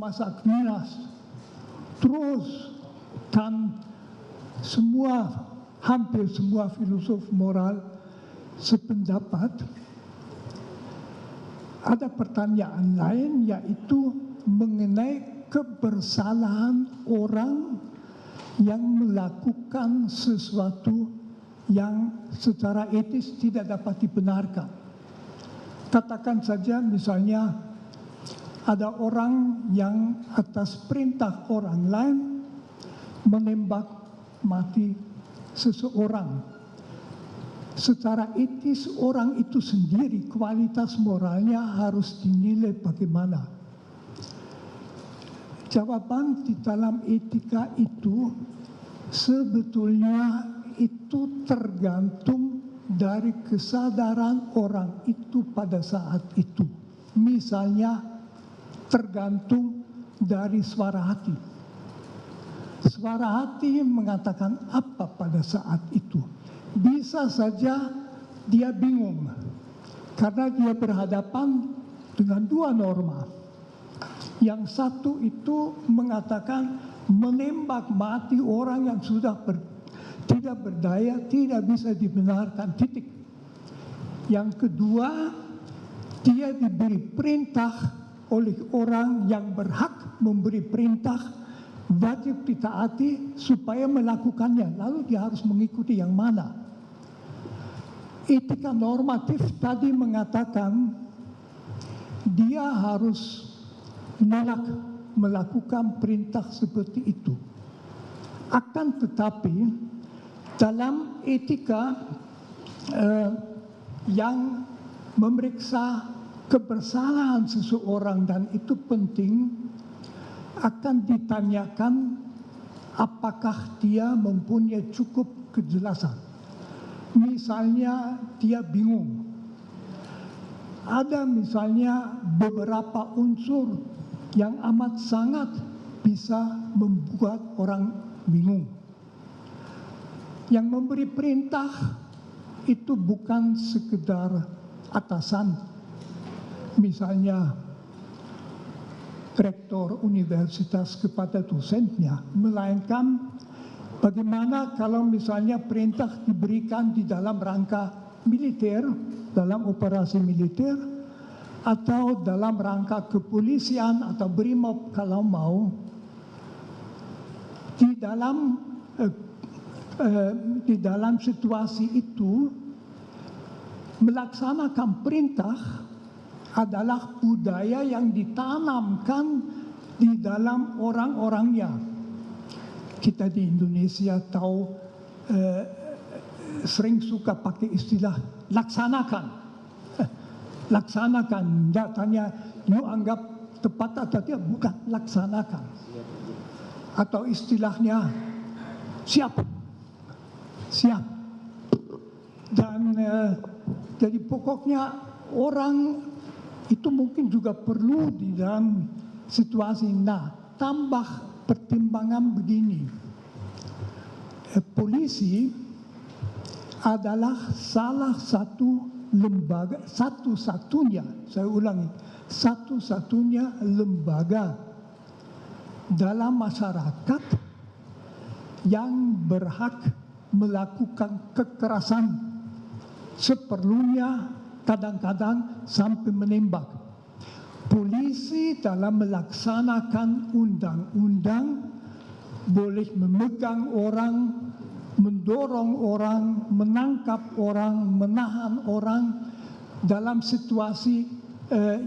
Thomas Aquinas, terus kan hampir semua filosof moral sependapat. Ada pertanyaan lain, yaitu mengenai kebersalahan orang yang melakukan sesuatu yang secara etis tidak dapat dibenarkan. Katakan saja misalnya ada orang yang atas perintah orang lain menembak mati seseorang. Secara etis orang itu sendiri kualitas moralnya harus dinilai bagaimana. Jawaban di dalam etika itu sebetulnya itu tergantung dari kesadaran orang itu pada saat itu. Misalnya tergantung dari suara hati. Suara hati mengatakan apa pada saat itu? Bisa saja dia bingung karena dia berhadapan dengan dua norma. Yang satu itu mengatakan menembak mati orang yang sudah tidak berdaya, tidak bisa dibenarkan, titik. Yang kedua, dia diberi perintah oleh orang yang berhak memberi perintah, wajib ditaati supaya melakukannya. Lalu dia harus mengikuti yang mana? Etika normatif tadi mengatakan dia harus menolak melakukan perintah seperti itu. Akan tetapi dalam etika yang memeriksa kebersalahan seseorang, dan itu penting, akan ditanyakan apakah dia mempunyai cukup kejelasan. Misalnya dia bingung. Ada misalnya beberapa unsur yang amat sangat bisa membuat orang bingung. Yang memberi perintah itu bukan sekedar atasan. Misalnya rektor universitas kepada dosennya, melainkan bagaimana kalau misalnya perintah diberikan di dalam rangka militer, dalam operasi militer, atau dalam rangka kepolisian atau BRIMOB kalau mau. Di dalam situasi itu, melaksanakan perintah adalah budaya yang ditanamkan di dalam orang-orangnya. Kita di Indonesia tahu sering suka pakai istilah laksanakan. Laksanakan, tidak tanya you anggap tepat atau tidak, bukan, laksanakan. Atau istilahnya siap. Dan jadi pokoknya orang itu mungkin juga perlu di dalam situasi. Nah, tambah pertimbangan begini. Polisi adalah salah satu lembaga, satu-satunya lembaga dalam masyarakat yang berhak melakukan kekerasan seperlunya, kadang-kadang sampai menembak. Polisi dalam melaksanakan undang-undang boleh memegang orang, mendorong orang, menangkap orang, menahan orang dalam situasi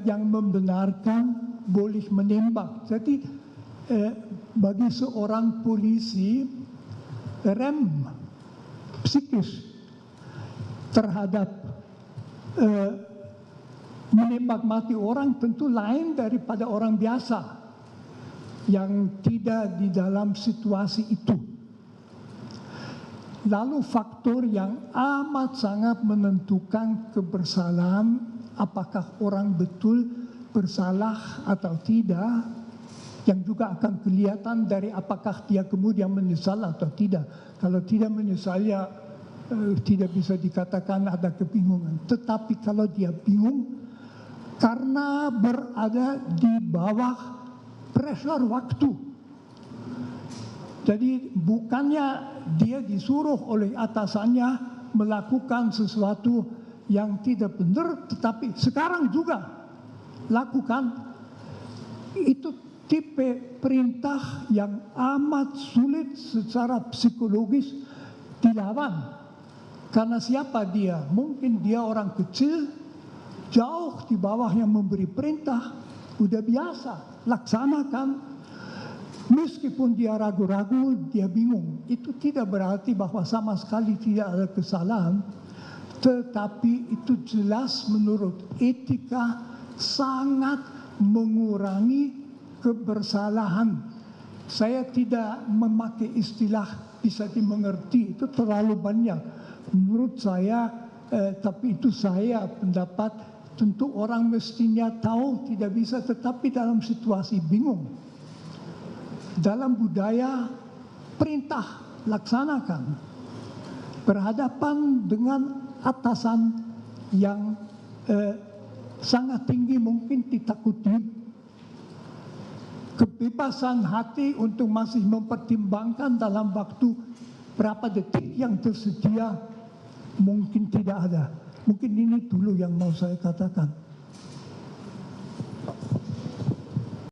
yang membenarkan, boleh menembak. Jadi bagi seorang polisi, rem psikis terhadap menembak mati orang tentu lain daripada orang biasa yang tidak di dalam situasi itu. Lalu faktor yang amat sangat menentukan kebersalahan, apakah orang betul bersalah atau tidak, yang juga akan kelihatan dari apakah dia kemudian menyesal atau tidak. Kalau tidak menyesal, ya tidak bisa dikatakan ada kebingungan. Tetapi kalau dia bingung karena berada di bawah pressure waktu. Jadi bukannya dia disuruh oleh atasannya melakukan sesuatu yang tidak benar, tetapi sekarang juga lakukan. Itu tipe perintah yang amat sulit secara psikologis dilawan. Karena siapa dia? Mungkin dia orang kecil, jauh di bawah yang memberi perintah, udah biasa, laksanakan. Meskipun dia ragu-ragu, dia bingung. Itu tidak berarti bahwa sama sekali tidak ada kesalahan. Tetapi itu jelas menurut etika sangat mengurangi kebersalahan. Saya tidak memakai istilah bisa dimengerti, itu terlalu banyak. Menurut saya, tapi itu saya pendapat, tentu orang mestinya tahu tidak bisa, tetapi dalam situasi bingung. Dalam budaya perintah laksanakan, berhadapan dengan atasan yang sangat tinggi mungkin ditakuti, kebebasan hati untuk masih mempertimbangkan dalam waktu berapa detik yang tersedia mungkin tidak ada. Mungkin ini dulu yang mau saya katakan.